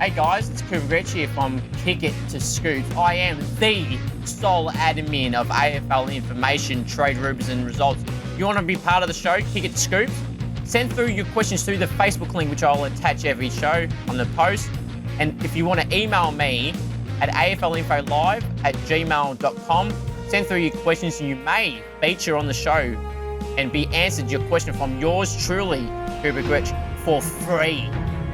Hey guys, it's Cooper Gretsch here from Kick It to Scoops. I am the sole admin of AFL information, trade rumours and results. You want to be part of the show, Kick It to Scoops? Send through your questions through the Facebook link, which I'll attach every show on the post. And if you want to email me at aflinfolive@gmail.com, send through your questions and you may feature on the show and be answered your question from yours truly, Cooper Gretsch, for free.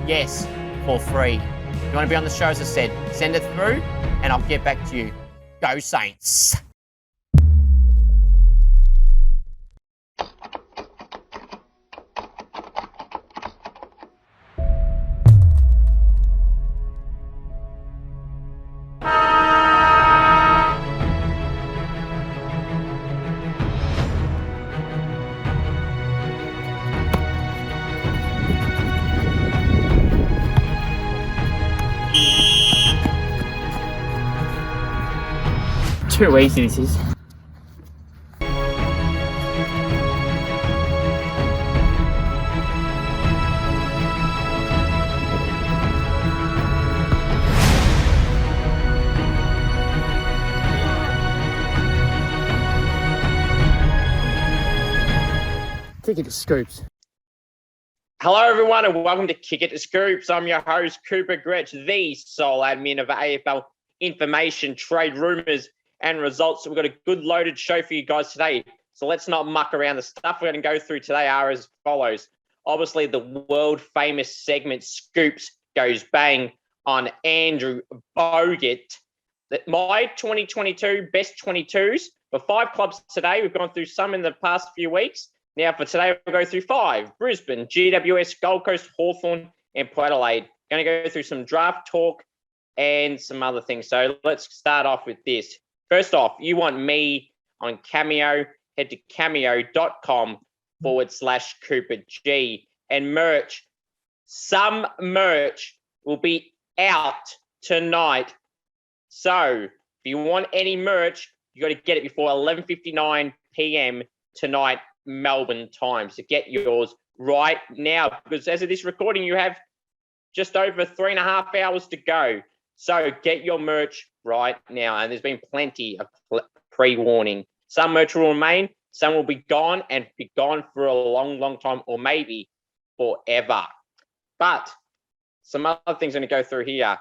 Yes, for free. If you want to be on the show, as I said, send it through and I'll get back to you. Go Saints. Too easy this is. Kick It to Scoops. Hello everyone and welcome to Kick It to Scoops. I'm your host Cooper Gretsch, the sole admin of AFL information, trade rumours and results. So we've got a good loaded show for you guys today. So let's not muck around. The stuff we're going to go through today are as follows. Obviously, the world famous segment Scoops goes bang on Andrew Bogut. My 2022 best 22s for 5 clubs today. We've gone through some in the past few weeks. Now for today, we'll go through 5. Brisbane, GWS, Gold Coast, Hawthorn and Port Adelaide. Going to go through some draft talk and some other things. So let's start off with this. First off, you want me on Cameo, head to cameo.com/Cooper G. And merch, some merch will be out tonight. So if you want any merch, you got to get it before 11:59 p.m. tonight, Melbourne time. So get yours right now, because as of this recording, you have just over 3.5 hours to go. So get your merch right now. And there's been plenty of pre-warning. Some merch will remain. Some will be gone and be gone for a long, long time, or maybe forever. But some other things I'm going to go through here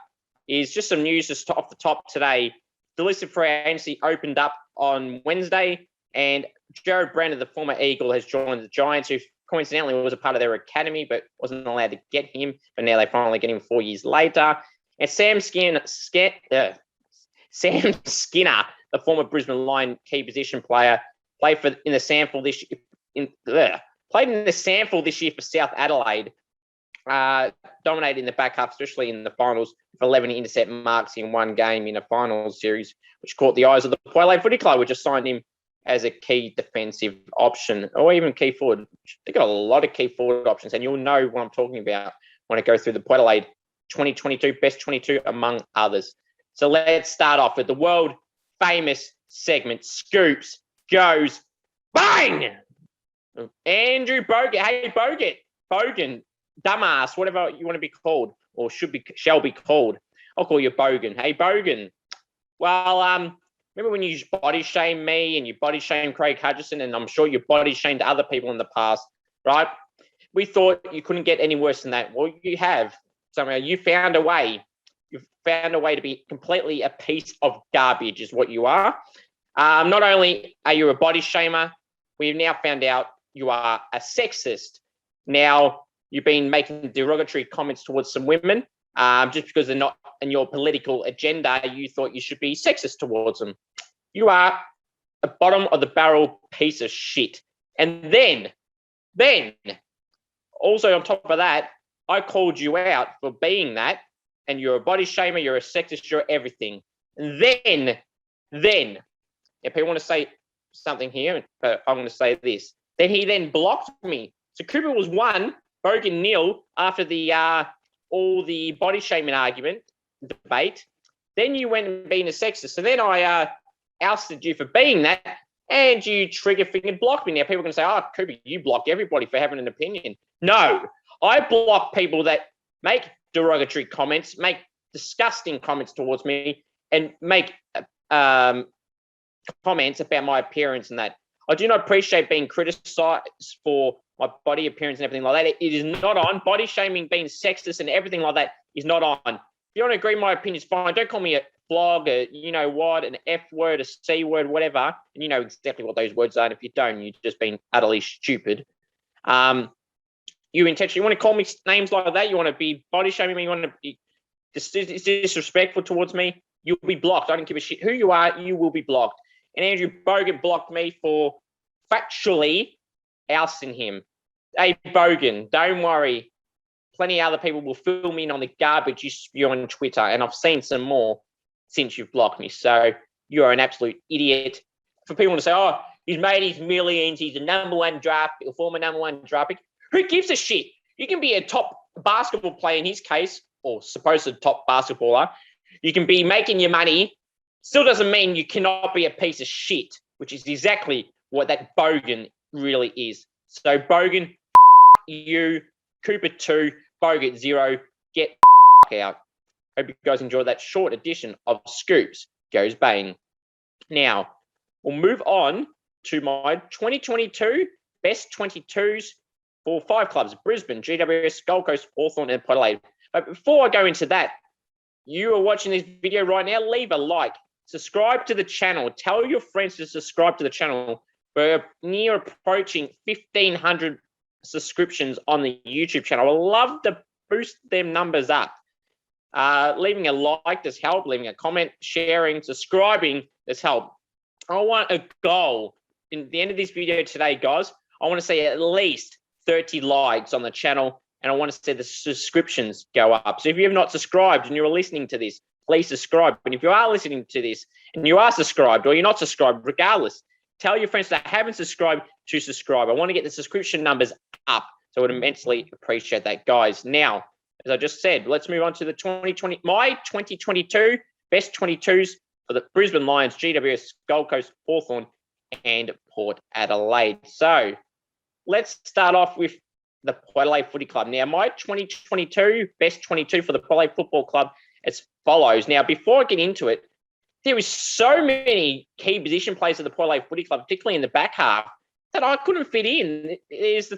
is just some news just off the top today. The list of free agency opened up on Wednesday, and Jared Brandon, the former Eagle, has joined the Giants, who coincidentally was a part of their academy but wasn't allowed to get him. But now they finally get him 4 years later. And Sam Skinner, the former Brisbane Lion key position player, played in the sample this year for South Adelaide. Dominated in the back half, especially in the finals, with 11 intercept marks in one game in a finals series, which caught the eyes of the Port Adelaide Footy Club, which assigned him as a key defensive option, or even key forward. They've got a lot of key forward options, and you'll know what I'm talking about when I go through the Port Adelaide 2022 best 22, among others. So let's start off with the world famous segment Scoops goes bang. Andrew Bogut. Hey Bogan, dumbass, whatever you want to be called, or shall be called. I'll call you Bogan. Hey Bogan. Well, remember when you body shamed me and you body shamed Craig Hutchison, and I'm sure you body shamed other people in the past, right? We thought you couldn't get any worse than that. Well, you have. Somehow you found a way. You've found a way to be completely a piece of garbage is what you are. Not only are you a body shamer, we've now found out you are a sexist. Now, you've been making derogatory comments towards some women just because they're not in your political agenda. You thought you should be sexist towards them. You are a bottom of the barrel piece of shit. And then, also on top of that, I called you out for being that, and you're a body shamer, you're a sexist, you're everything. And then, if people want to say something here, but I'm going to say this. Then he then blocked me. So Cooper was 1, Bogan 0 after the all the body shaming argument debate. Then you went and being a sexist. So then I ousted you for being that, and you trigger-fingered blocked me. Now people are going to say, "Oh, Cooper, you block everybody for having an opinion." No. I block people that make derogatory comments, make disgusting comments towards me, and make comments about my appearance and that. I do not appreciate being criticised for my body appearance and everything like that. It is not on. Body shaming, being sexist and everything like that is not on. If you want to agree my opinion is fine. Don't call me a flog, a you know what, an F word, a C word, whatever. And you know exactly what those words are. And if you don't, you're just being utterly stupid. You intentionally want to call me names like that. You want to be body shaming me. You want to be disrespectful towards me. You'll be blocked. I don't give a shit who you are. You will be blocked. And Andrew Bogan blocked me for factually ousting him. Hey, Bogan, don't worry. Plenty of other people will fill me in on the garbage you spew on Twitter, and I've seen some more since you've blocked me. So you are an absolute idiot. For people to say, oh, he's made his millions, he's the number one draft, or former number one draft pick. Who gives a shit? You can be a top basketball player in his case, or supposed top basketballer. You can be making your money. Still doesn't mean you cannot be a piece of shit, which is exactly what that Bogan really is. So Bogan, you, Cooper 2, Bogan 0, get out. Hope you guys enjoyed that short edition of Scoops Goes Bang. Now, we'll move on to my 2022 best 22s for 5 clubs: Brisbane, GWS, Gold Coast, Hawthorn, and Port Adelaide. But before I go into that, you are watching this video right now, leave a like, subscribe to the channel, tell your friends to subscribe to the channel. We're near approaching 1,500 subscriptions on the YouTube channel. I would love to boost them numbers up. Leaving a like does help, leaving a comment, sharing, subscribing does help. I want a goal in the end of this video today, guys. I want to see at least 30 likes on the channel, and I want to see the subscriptions go up. So if you have not subscribed and you're listening to this, please subscribe. And if you are listening to this and you are subscribed or you're not subscribed, regardless, tell your friends that haven't subscribed to subscribe. I want to get the subscription numbers up, so I would immensely appreciate that, guys. Now, as I just said, let's move on to the 2022 best 22s for the Brisbane Lions, GWS, Gold Coast, Hawthorn, and Port Adelaide. So let's start off with the Port Adelaide Footy Club. Now, my 2022 best 22 for the Port Adelaide Football Club as follows. Now, before I get into it, there is so many key position players at the Port Adelaide Footy Club, particularly in the back half, that I couldn't fit in. There's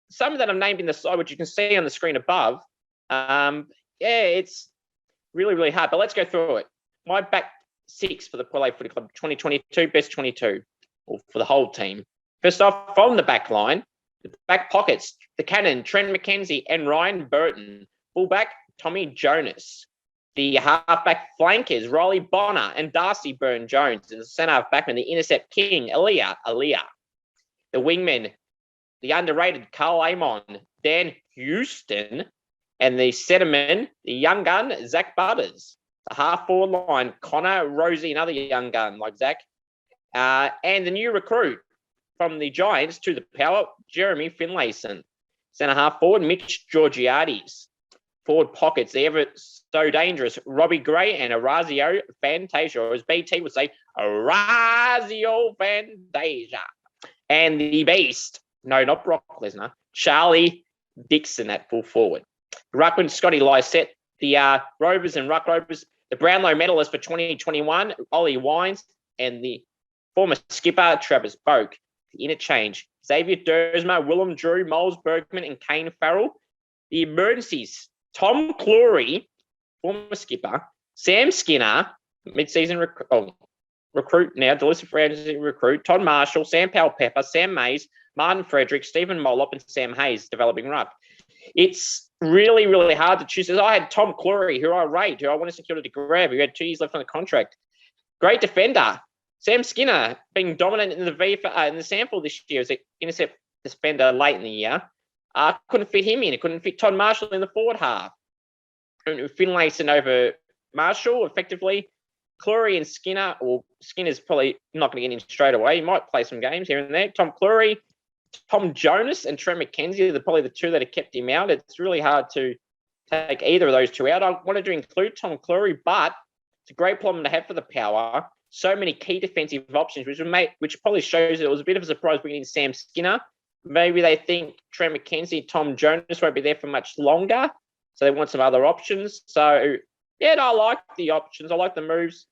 some that I've named in the side, which you can see on the screen above. It's really, really hard, but let's go through it. My back 6 for the Port Adelaide Footy Club 2022, best 22, or for the whole team. First off, from the back line, the back pockets, the cannon, Trent McKenzie and Ryan Burton. Fullback, Tommy Jonas. The halfback flankers, Riley Bonner and Darcy Byrne-Jones. And the centre-half backman, the intercept king, Aaliyah. The wingmen, the underrated Carl Amon, Dan Houston. And the centreman, the young gun, Zach Butters. The half-forward line, Connor Rosie, another young gun like Zach. And the new recruit from the Giants to the Power, Jeremy Finlayson. Centre-half forward, Mitch Georgiades. Forward pockets, the ever so dangerous Robbie Gray and Orazio Fantasia, or as BT would say, Orazio Fantasia. And the beast, no, not Brock Lesnar, Charlie Dixon at full forward. Ruckman, Scotty Lysette, the Rovers and Ruck Rovers, the Brownlow medalist for 2021, Ollie Wines, and the former skipper, Travis Boak. The interchange, Xavier Dersma, Willem Drew, Miles Bergman, and Kane Farrell. The emergencies, Tom Clory, former skipper, Sam Skinner, mid-season recruit now, delisted free agency recruit, Todd Marshall, Sam Powell-Pepper, Sam Mays, Martin Frederick, Stephen Mollop, and Sam Hayes, developing ruck. It's really, really hard to choose. I had Tom Clory, who I rate, who I wanted security to grab, who had 2 years left on the contract. Great defender. Sam Skinner being dominant in the sample this year as an intercept defender late in the year. Couldn't fit him in. It couldn't fit Todd Marshall in the forward half. Finlayson over Marshall effectively. Clory and Skinner, or Skinner's probably not going to get in straight away. He might play some games here and there. Tom Clory, Tom Jonas, and Trent McKenzie are probably the 2 that have kept him out. It's really hard to take either of those 2 out. I wanted to include Tom Clory, but it's a great problem to have for the Power. So many key defensive options, which probably shows that it was a bit of a surprise bringing in Sam Skinner. Maybe they think Trent McKenzie, Tom Jonas won't be there for much longer. so they want some other options. So, yeah, no, I like the options. I like the moves.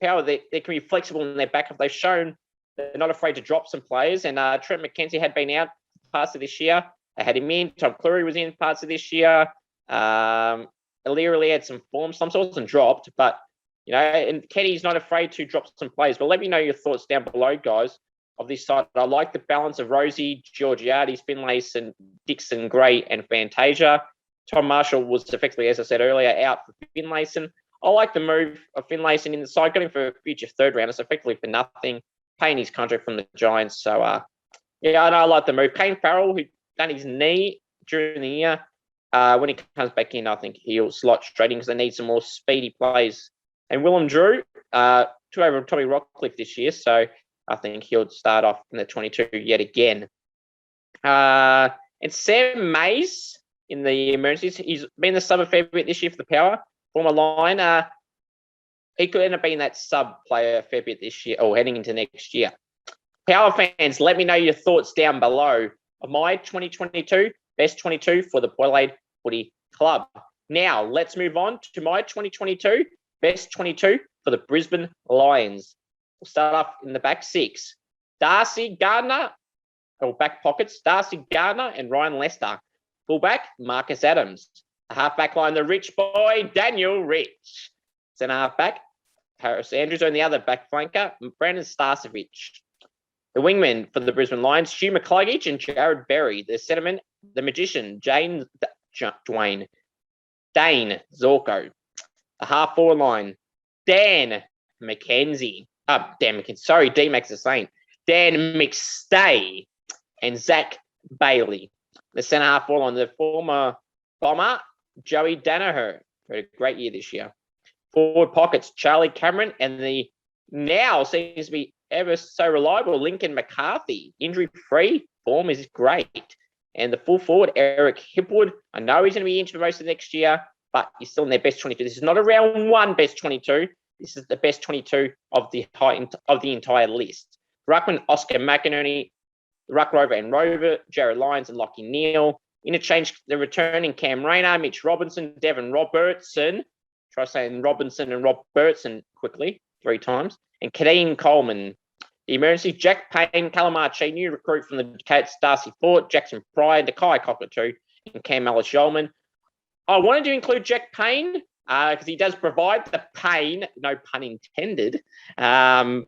Power, they can be flexible in their backup. They've shown they're not afraid to drop some players. And Trent McKenzie had been out parts of this year. They had him in. Tom Cleary was in parts of this year. O'Leary had some form. Some wasn't dropped, but, and Kenny's not afraid to drop some players. But let me know your thoughts down below, guys, of this side. I like the balance of Rosie, Georgiades, Finlayson, Dixon, Gray, and Fantasia. Tom Marshall was effectively, as I said earlier, out for Finlayson. I like the move of Finlayson in the side, got him for a future third round. It's effectively for nothing, paying his contract from the Giants. So, I like the move. Kane Farrell, who done his knee during the year, when he comes back in, I think he'll slot straight in because they need some more speedy plays. And Willem Drew, took over Tommy Rockcliffe this year, so I think he'll start off in the 22 yet again. And Sam Mays in the emergencies, he's been the sub a fair bit this year for the Power. Former line, he could end up being that sub player a fair bit this year or heading into next year. Power fans, let me know your thoughts down below of my 2022 best 22 for the Adelaide Footy Club. Now, let's move on to my 2022 best 22 for the Brisbane Lions. We'll start off in the back six. Darcy Gardner, or back pockets, Darcy Gardner and Ryan Lester. Fullback, Marcus Adams. The half-back line, the rich boy, Daniel Rich. Centre half-back, Harris Andrews on the other back flanker, Brandon Starcevic. The wingmen for the Brisbane Lions, Hugh McCluggage and Jared Berry. The centreman, the magician, Dane Zorko. The half-forward line, Dan McKenzie. Sorry, D-Max the Saint. Dan McStay and Zach Bailey. The centre half-forward line, the former Bomber, Joey Danaher, had a great year this year. Forward pockets, Charlie Cameron, and the now seems to be ever so reliable Lincoln McCarthy. Injury-free, form is great. And the full forward, Eric Hipwood. I know he's going to be injured most of next year, but he's still in their best 22. This is not a round one best 22. This is the best 22 of the entire list. Ruckman, Oscar McInerney, Ruck Rover and Rover, Jared Lyons and Lockie Neal. Interchange the returning Cam Rayner, Mitch Robinson, Devon Robertson. Try saying Robinson and Robertson quickly 3 times. And Kadeem Coleman. The emergency, Jack Payne, Calamarchi, new recruit from the Cats, Darcy Fort, Jackson Pryor, Nakai Cockatoo, and Cam Ellis Yeoman. I wanted to include Jack Payne because he does provide the pain, no pun intended. I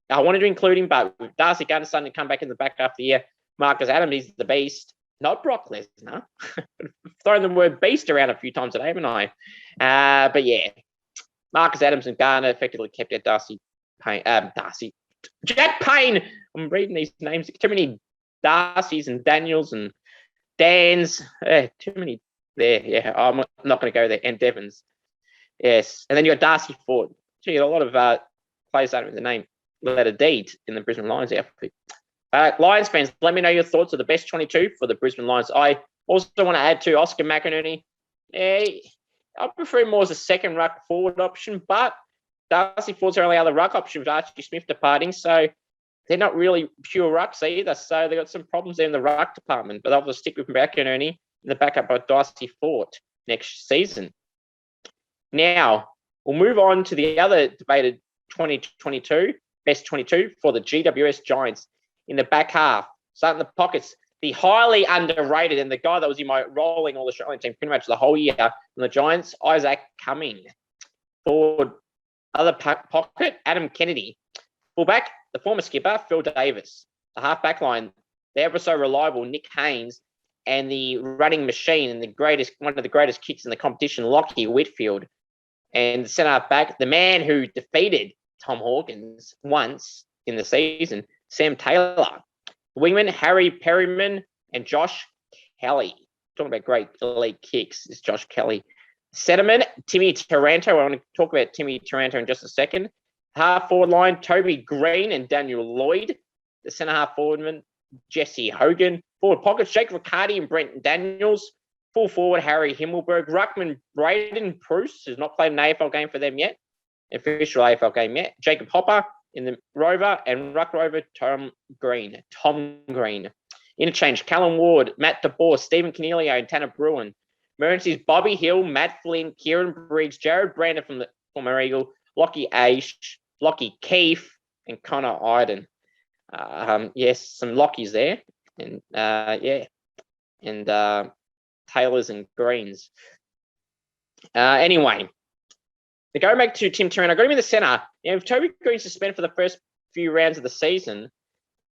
wanted to include him, but with Darcy Gardner starting to come back in the back half of the year, Marcus Adams, he's the beast. Not Brock Lesnar. Throwing the word beast around a few times today, haven't I? But yeah, Marcus Adams and Garner effectively kept out Jack Payne. I'm reading these names. Too many Darcys and Daniels and Dans. Too many there. Yeah, I'm not going to go there. And Devons. Yes. And then you got Darcy Ford. Gee, a lot of players starting with the name letter D in the Brisbane Lions outfit. Lions fans, let me know your thoughts of the best 22 for the Brisbane Lions. I also want to add to Oscar McInerney. I prefer him more as a second ruck forward option, but Darcy Ford's our only other ruck option with Archie Smith departing, so they're not really pure rucks either. So they've got some problems there in the ruck department, but they'll just stick with McInerney in the backup by Darcy Ford next season. Now, we'll move on to the other debated 2022, best 22 for the GWS Giants. In the back half, starting the pockets, the highly underrated and the guy that was in my rolling all Australian team pretty much the whole year from the Giants, Isaac Cumming. Forward, other pocket, Adam Kennedy. Fullback, the former skipper, Phil Davis. The half-back line, the ever so reliable Nick Haynes, and the running machine and one of the greatest kicks in the competition, Lockie Whitfield. And the centre half-back, the man who defeated Tom Hawkins once in the season, Sam Taylor. Wingman, Harry Perryman and Josh Kelly. Talking about great elite kicks is Josh Kelly. Centreman, Timmy Taranto. I want to talk about Timmy Taranto in just a second. Half-forward line, Toby Green and Daniel Lloyd. The centre half-forwardman, Jesse Hogan. Forward pockets, Jake Riccardi and Brent Daniels. Full forward, Harry Himmelberg. Ruckman, Braden Bruce, who's not played an AFL game for them yet. Official AFL game yet. Jacob Hopper in the Rover and Ruck Rover, Tom Green. Interchange, Callum Ward, Matt DeBoer, Stephen Canelio and Tanner Bruin. Emergencies: Bobby Hill, Matt Flynn, Kieran Briggs, Jared Brandon from the former Eagle, Lockie Aish, Lockie Keefe, and Connor Iden. Yes, some Lockies there, and and Taylors and Greens. Anyway, to go back to Tim Turner, I got him in the centre. If Toby Green's suspended for the first few rounds of the season,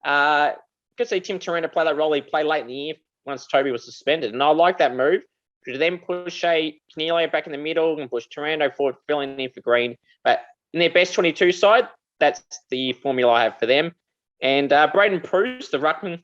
could see Tim Turner play that role he played late in the year once Toby was suspended, and I like that move. To then push Canelio back in the middle and push Taranto forward, filling in for Green. But in their best 22 side, that's the formula I have for them. And Braden Bruce, the ruckman,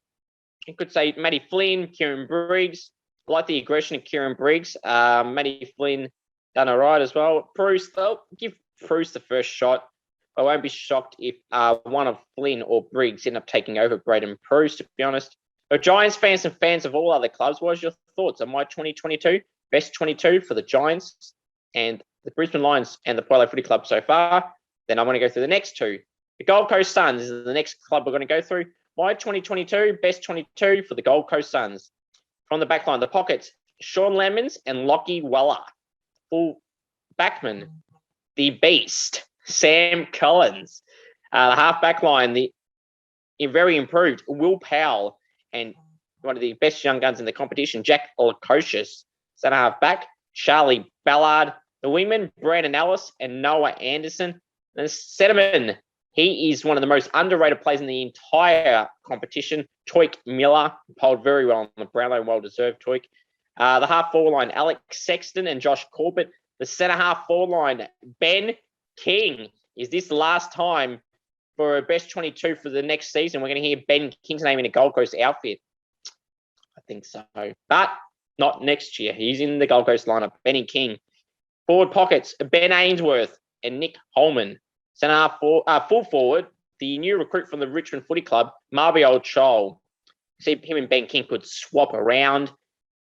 you could say Matty Flynn, Kieran Briggs. I like the aggression of Kieran Briggs. Matty Flynn done all right as well. Bruce, they'll give Bruce the first shot. I won't be shocked if one of Flynn or Briggs end up taking over Braden Bruce, to be honest. So Giants fans and fans of all other clubs, what's your thoughts on my 2022 best 22 for the Giants and the Brisbane Lions and the Poilo Footy Club so far? Then I want to go through the next two. The Gold Coast Suns is the next club we're going to go through. My 2022 best 22 for the Gold Coast Suns. From the backline, the pockets, Sean Lemons and Lockie Weller. Full backman, the beast, Sam Collins. The half backline, the very improved Will Powell and one of the best young guns in the competition, Jack Lukosius. Centre half back, Charlie Ballard. The wingman, Brandon Ellis and Noah Anderson. And the centreman, he is one of the most underrated players in the entire competition, Toik Miller. Polled very well on the Brownlow, well-deserved Toik. The half forward line, Alex Sexton and Josh Corbett. The centre half forward line, Ben King. Is this the last time for a best 22 for the next season? We're going to hear Ben King's name in a Gold Coast outfit. I think so. But not next year. He's in the Gold Coast lineup. Benny King. Forward pockets, Ben Ainsworth and Nick Holman. Centre half full forward, the new recruit from the Richmond Footy Club, Marby Chol. See, him and Ben King could swap around,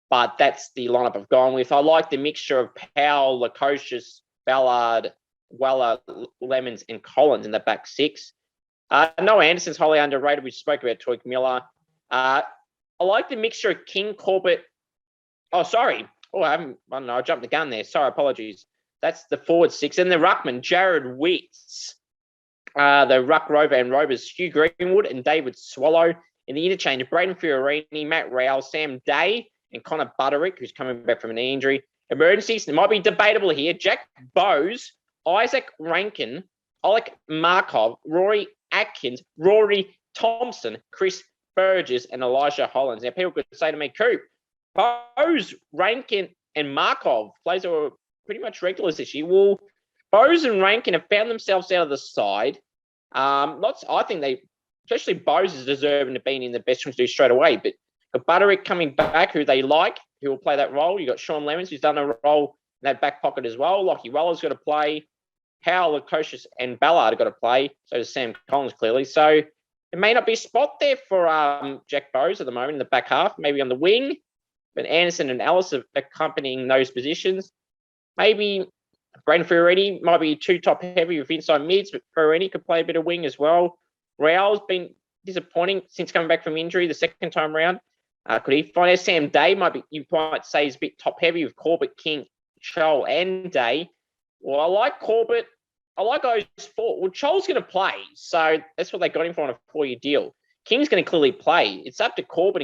but that's the lineup I've gone with. I like the mixture of Powell, Lukosius, Ballard, Weller, Lemons, and Collins in the back six. Noah Anderson's highly underrated. We spoke about Toik Miller. I like the mixture of King, Corbett. Oh, sorry. Oh, I don't know. I jumped the gun there. Sorry, apologies. That's the forward six. And the ruckman, Jared Witts. The ruck rover and rovers, Hugh Greenwood and David Swallow. In the interchange, Braden Fiorini, Matt Rowell, Sam Day, and Connor Butterick, who's coming back from an knee injury. Emergencies, it might be debatable here. Jack Bowes, Isaac Rankin, Alec Markov, Rory Atkins, Rory Thompson, Chris Burgess, and Elijah Hollins. Now, people could say to me, Coop, Bowes, Rankin, and Markov, players that were pretty much regulars this year. Well, Bowes and Rankin have found themselves out of the side. I think they, especially Bowes, is deserving of being in the best 22 straight away. But got Butterick coming back, who they like, who will play that role. You got Sean Lemons, who's done a role in that back pocket as well. Lockie Weller's got to play. Powell, Lukosius, and Ballard have got to play. So does Sam Collins, clearly. So there may not be a spot there for Jack Bowes at the moment in the back half, maybe on the wing. But Anderson and Ellis are accompanying those positions. Maybe Braden Fiorini might be too top heavy with inside mids, but Fiorini could play a bit of wing as well. Raoul's been disappointing since coming back from injury the second time around. Could he find out? Sam Day might be, you might say, is a bit top heavy with Corbett, King, Chol, and Day. Well, I like Corbett. I like those four. Well, Chol's going to play, so that's what they got him for on a 4-year deal. King's going to clearly play. It's up to Corbett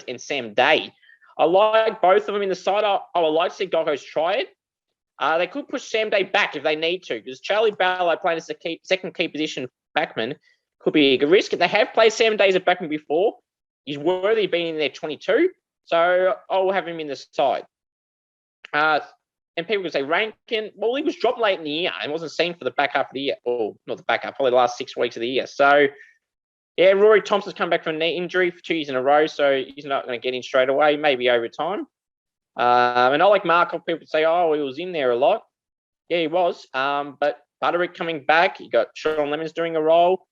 and Sam Day. I like both of them in the side. I would like to see Gold Coast try it. They could push Sam Day back if they need to, because Charlie Barlow playing as the second key position backman could be a risk. They have played Sam Day as a backman before. He's worthy of being in their 22, so I'll have him in the side. And people could say Rankin, well, he was dropped late in the year and wasn't seen for the back half of the year. Or not the back half, probably the last 6 weeks of the year. So, yeah, Rory Thompson's come back from a knee injury for 2 years in a row, so he's not going to get in straight away, maybe over time. And I like Markov. People say, oh, he was in there a lot. Yeah, he was. But Butterick coming back. You got Sean Lemons doing a role.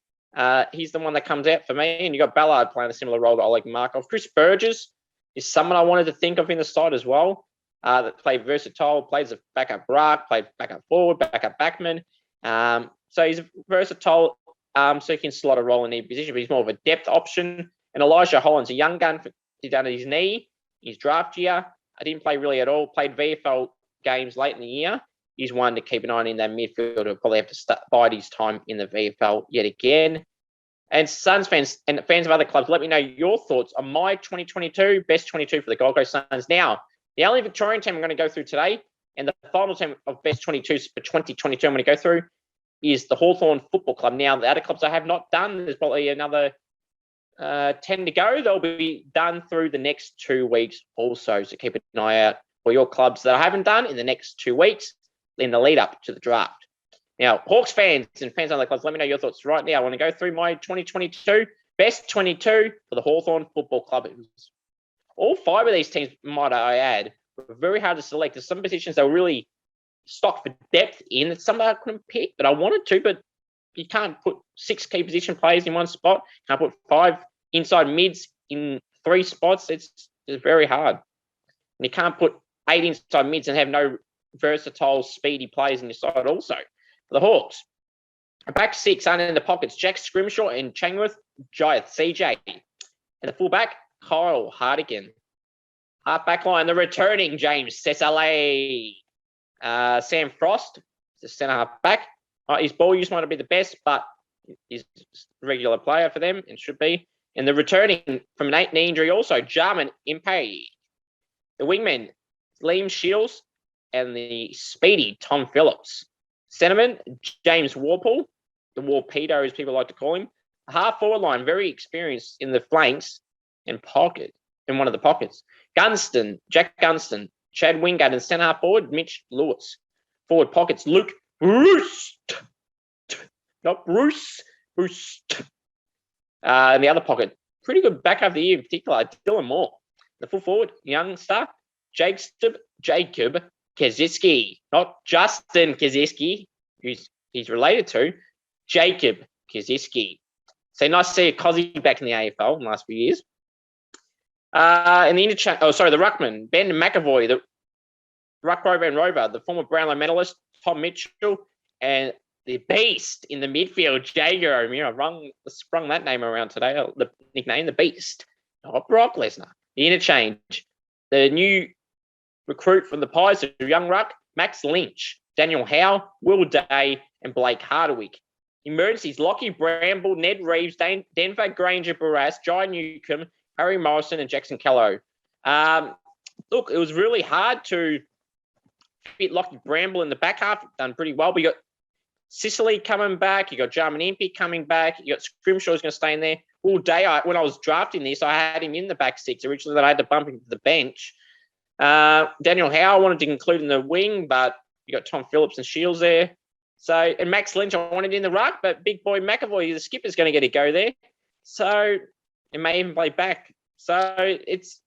He's the one that comes out for me. And you got Ballard playing a similar role to Oleg Markov. Chris Burgess is someone I wanted to think of in the side as well. That played versatile, plays a backup ruck, played backup forward, backup backman. So he's versatile, so he can slot a role in any position, but he's more of a depth option. And Elijah Hollins, a young gun, he's down at his knee, his draft year. I didn't play really at all. Played VFL games late in the year. He's one to keep an eye on in that midfield. He'll probably have to bide his time in the VFL yet again. And Suns fans and fans of other clubs, let me know your thoughts on my 2022 best 22 for the Gold Coast Suns. Now, the only Victorian team I'm going to go through today, and the final team of best 22s for 2022 I'm going to go through, is the Hawthorn Football Club. Now, the other clubs I have not done, there's probably another 10 to go. They'll be done through the next 2 weeks also. So keep an eye out for your clubs that I haven't done in the next 2 weeks in the lead up to the draft. Now, Hawks fans and fans of other clubs, let me know your thoughts right now. I want to go through my 2022 best 22 for the Hawthorn Football Club. All 5 of these teams, might I add, were very hard to select. There's some positions they were really stocked for depth in. Some I couldn't pick, but I wanted to. But you can't put 6 key position players in one spot. You can't put 5 inside mids in 3 spots. It's very hard. And you can't put 8 inside mids and have no versatile, speedy players in your side also. For the Hawks, a back 6 under in the pockets, Jack Scrimshaw and Changworth Giants, CJ. And the fullback, Kyle Hardigan. Half back line, the returning James Cesale. Sam Frost, the centre half back. His ball use might not be the best, but he's a regular player for them and should be. And the returning from an knee injury also, Jarman Impey. The wingmen, Liam Shields and the speedy Tom Phillips. Centerman, James Warple, the Warpedo as people like to call him. Half forward line, very experienced in the flanks and pocket, in one of the pockets. Jack Gunston, Chad Wingard, and centre half forward, Mitch Lewis. Forward pockets, Luke Bruce. Not Bruce. And the other pocket, pretty good back half of the year in particular, Dylan Moore. The full forward, young star, Jacob Kaczynski, not Justin Kaczynski, who's he's related to, Jacob Kaczynski. So nice to see a Cozzy back in the AFL in the last few years. And the the ruckman, Ben McAvoy, the ruck rover and rover, the former Brownlow medalist, Tom Mitchell, and the beast in the midfield, Jager O'Meara. I sprung that name around today, the nickname, the beast, not Brock Lesnar. The interchange, the new recruit from the Pies, the young ruck, Max Lynch, Daniel Howe, Will Day, and Blake Hardwick. Emergencies, Lockie Bramble, Ned Reeves, Denver Granger Barras, Jai Newcomb, Harry Morrison, and Jackson Kello. Look, it was really hard to fit Lockie Bramble in the back half. Done pretty well. But you got Sicily coming back. You got Jarman Impey coming back. You got Scrimshaw's going to stay in there. All day, when I was drafting this, I had him in the back 6 originally. Then I had to bump him to the bench. Daniel Howe I wanted to include in the wing, but you got Tom Phillips and Shields there. So, and Max Lynch I wanted in the ruck, but big boy McAvoy, the skipper's going to get a go there. So, it may even play back. So, it's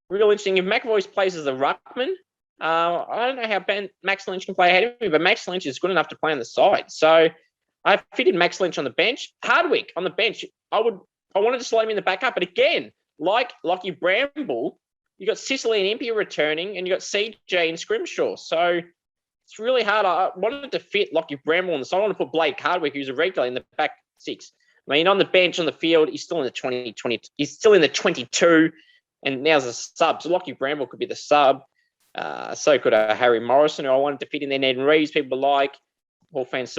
real interesting. If McAvoy plays as a ruckman, I don't know how Max Lynch can play ahead of me, but Max Lynch is good enough to play on the side. So, I fitted Max Lynch on the bench. Hardwick on the bench. I wanted to slot him in the backup, but again, like Lockie Bramble, you got Sicily and Impey returning, and you got CJ and Scrimshaw. So it's really hard. I wanted to fit Lockie Bramble on the side. I want to put Blake Hardwick, who's a regular, in the back 6. I mean, on the bench, on the field, he's still in the 2020. He's still in the 22, and now's a sub. So Lockie Bramble could be the sub. So could Harry Morrison, who I wanted to fit in there. Ned Reeves, people like. Hawk fans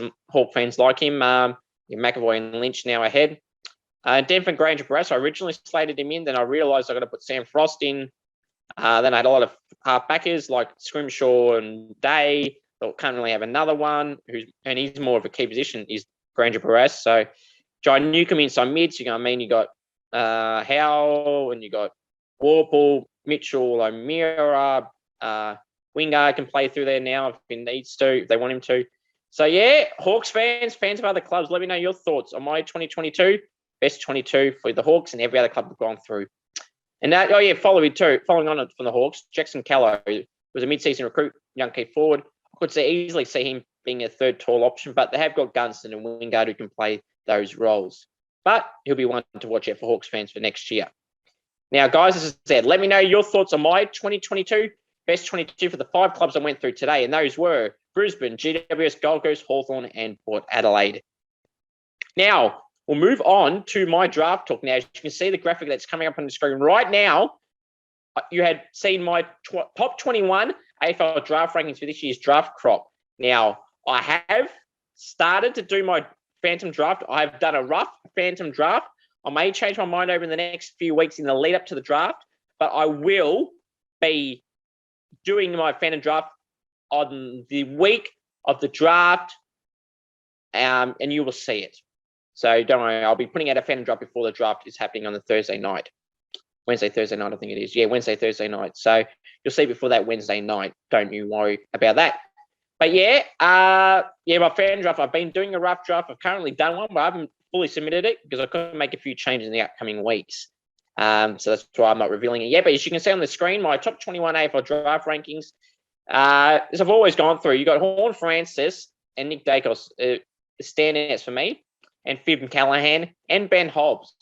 like him. McAvoy and Lynch now ahead. Denver Granger Barras, I originally slated him in. Then I realised I got to put Sam Frost in. Then I had a lot of half-backers like Scrimshaw and Day. But can't really have another one. He's more of a key position, is Granger Barras. So Jai Newcomb inside mid. So, you got Howe and you got Warple, Mitchell, O'Meara. Wingard can play through there now if he needs to, if they want him to. So, yeah, Hawks fans of other clubs, let me know your thoughts on my 2022 best 22 for the Hawks and every other club we've gone through. And following on from the Hawks, Jackson Callow was a mid-season recruit, young key forward. I could easily see him being a third tall option, but they have got Gunston and Wingard who can play those roles. But he'll be one to watch out for Hawks fans for next year. Now, guys, as I said, let me know your thoughts on my 2022 best 22 for the 5 clubs I went through today, and those were Brisbane, GWS, Gold Coast, Hawthorn, and Port Adelaide. Now, we'll move on to my draft talk. Now, as you can see the graphic that's coming up on the screen right now, you had seen my top 21 AFL draft rankings for this year's draft crop. Now, I have started to do my phantom draft. I've done a rough phantom draft. I may change my mind over the next few weeks in the lead up to the draft, but I will be doing my phantom draft on the week of the draft, and you will see it. So don't worry, I'll be putting out a phantom draft before the draft is happening on the Thursday night. Thursday night, I think it is. Yeah, Thursday night. So you'll see before that Wednesday night. Don't you worry about that. But my fan draft, I've been doing a rough draft. I've currently done one, but I haven't fully submitted it because I couldn't make a few changes in the upcoming weeks. So that's why I'm not revealing it yet. But as you can see on the screen, my top 21 AFL draft rankings, as I've always gone through, you got Horn Francis and Nick Dacos, standouts for me, and Fib Callahan and Ben Hobbs.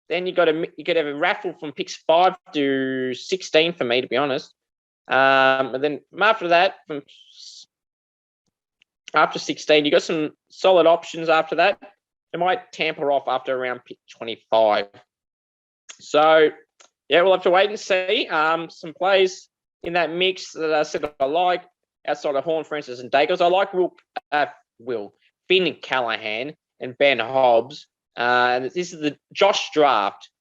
Then you could have a raffle from picks 5 to 16 for me, to be honest. And then after that, after 16, you got some solid options after that. It might tamper off after around pick 25. So, yeah, we'll have to wait and see. Some plays in that mix that I said I like outside of Horn, Francis, and Dacos. I like Finn Callahan and Ben Hobbs. And this is the Josh draft.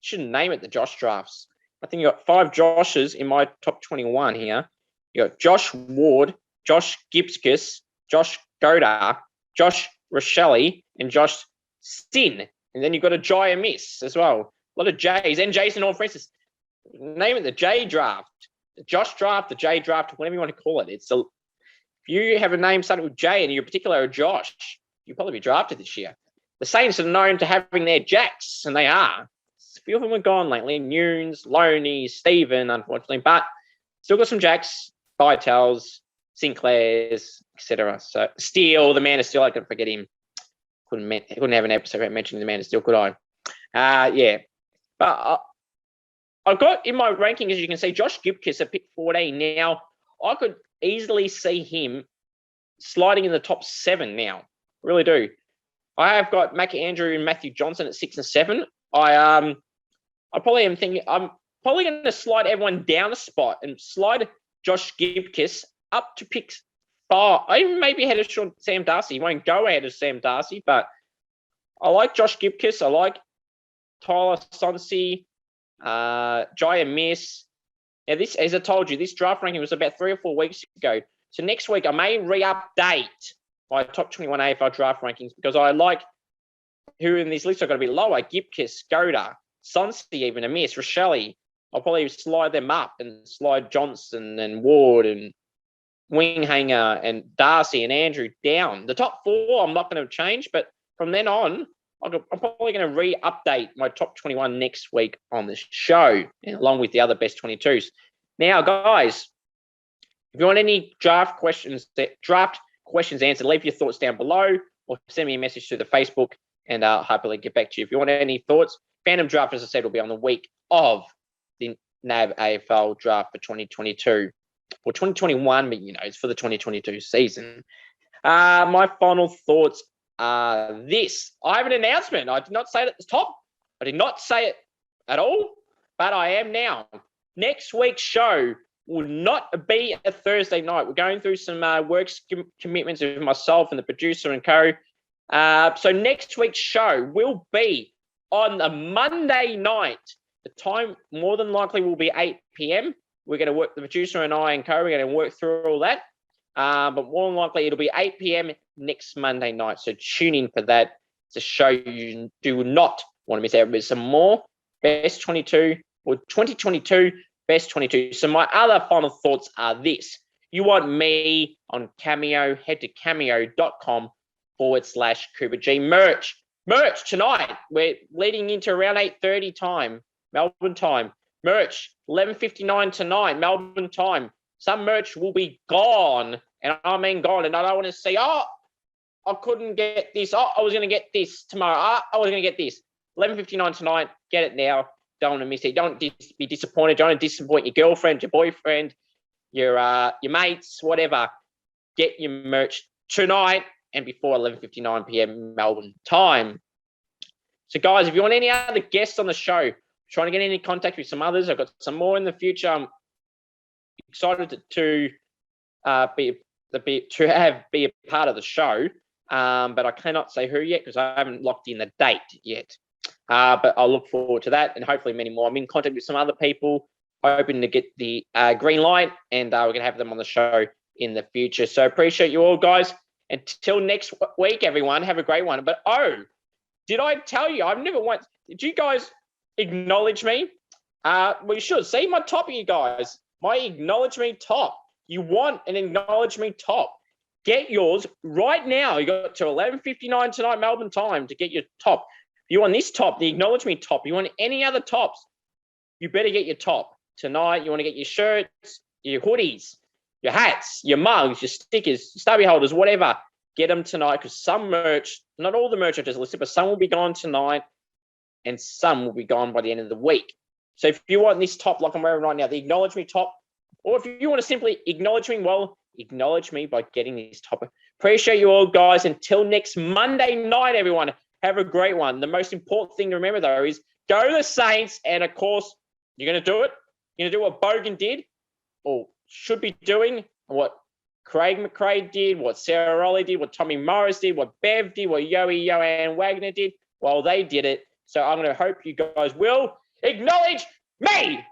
Shouldn't name it the Josh drafts. I think you got 5 Joshes in my top 21 here. You got Josh Ward, Josh Gibskis, Josh Godar, Josh Rochelle, and Josh Stin. And then you've got a Jaya Miss as well. A lot of J's. And Jason Horn Francis. Name it the J draft. The Josh draft, the J draft, whatever you want to call it. If you have a name starting with J and you're particular a Josh, you'll probably be drafted this year. The Saints are known to having their Jacks, and they are. A few of them are gone lately. Nunes, Loney, Stephen, unfortunately, but still got some Jacks, Vitals, Sinclairs, etc. So Steele, the Man of Steel, I couldn't forget him. Couldn't have an episode without mentioning the Man of Steel, could I? Yeah. But I've got in my ranking, as you can see, Josh Gibkiss at pick 14. Now, I could easily see him sliding in the top 7 now. Really do. I have got Mac Andrew and Matthew Johnson at 6 and 7. I probably am thinking I'm probably going to slide everyone down a spot and slide Josh Gibkiss up to pick 5. I even maybe ahead of Sam Darcy. He won't go ahead of Sam Darcy, but I like Josh Gibkiss. I like Tyler Sonsi, Jaya Miss. Now, this, as I told you, this draft ranking was about 3 or 4 weeks ago. So next week I may re-update my top 21 AFL draft rankings because I like who in this list are going to be lower. Gibkiss, Goda, Sonsi, even a Miss, Rochelle. I'll probably slide them up and slide Johnson and Ward and Winghanger and Darcy and Andrew down. The top 4 I'm not going to change, but from then on, I'm probably going to re-update my top 21 next week on this show, along with the other best 22s. Now, guys, if you want any draft questions answered, leave your thoughts down below or send me a message through the Facebook and I'll happily get back to you. If you want any thoughts, Phantom Draft, as I said, will be on the week of the NAB AFL draft for 2022 or 2021, but it's for the 2022 season. My final thoughts are this. I have an announcement. I did not say it at the top. I did not say it at all, but I am now. Next week's show will not be a Thursday night. We're going through some work commitments with myself and the producer and co. So next week's show will be on a Monday night. The time more than likely will be 8 p.m. We're going to work, the producer and I and co, we're going to work through all that. But more than likely it'll be 8 p.m. next Monday night. So tune in for that. It's a show you do not want to miss out. There's some more best 22 or 2022 best 22. So my other final thoughts are this. You want me on Cameo, head to cameo.com/Cooper G merch. Merch tonight. We're leading into around 8:30 time, Melbourne time. Merch, 11:59 tonight, Melbourne time. Some merch will be gone, and I mean gone. And I don't want to say, I couldn't get this. I was going to get this tomorrow. I was going to get this. 11:59 tonight. Get it now. Don't want to miss it. Don't be disappointed. Don't disappoint your girlfriend, your boyfriend, your mates, whatever. Get your merch tonight and before 11:59 p.m. Melbourne time. So, guys, if you want any other guests on the show, trying to get in contact with some others. I've got some more in the future. I'm excited to be a part of the show, but I cannot say who yet because I haven't locked in the date yet. But I'll look forward to that, and hopefully many more. I'm in contact with some other people, hoping to get the green light, and we're going to have them on the show in the future. So appreciate you all, guys. Until next week, everyone, have a great one. But did I tell you? I've never once. Did you guys acknowledge me? We should see my top, you guys. My acknowledge me top. You want an acknowledge me top? Get yours right now. You got to 11:59 tonight, Melbourne time, to get your top. If you want this top, the acknowledge me top. You want any other tops? You better get your top tonight. You want to get your shirts, your hoodies, your hats, your mugs, your stickers, stubby holders, whatever. Get them tonight because some merch, not all the merch I just listed, but some will be gone tonight and some will be gone by the end of the week. So if you want this top like I'm wearing right now, the acknowledge me top, or if you want to simply acknowledge me, well, acknowledge me by getting this top. Appreciate you all, guys. Until next Monday night, everyone, have a great one. The most important thing to remember, though, is go to the Saints, and, of course, you're going to do it. You're going to do what Bogan did, or should be doing, what Craig McRae did, what Sarah Rowley did, what Tommy Morris did, what Bev did, what Joanne Wagner did. Well, they did it. So I'm going to hope you guys will acknowledge me.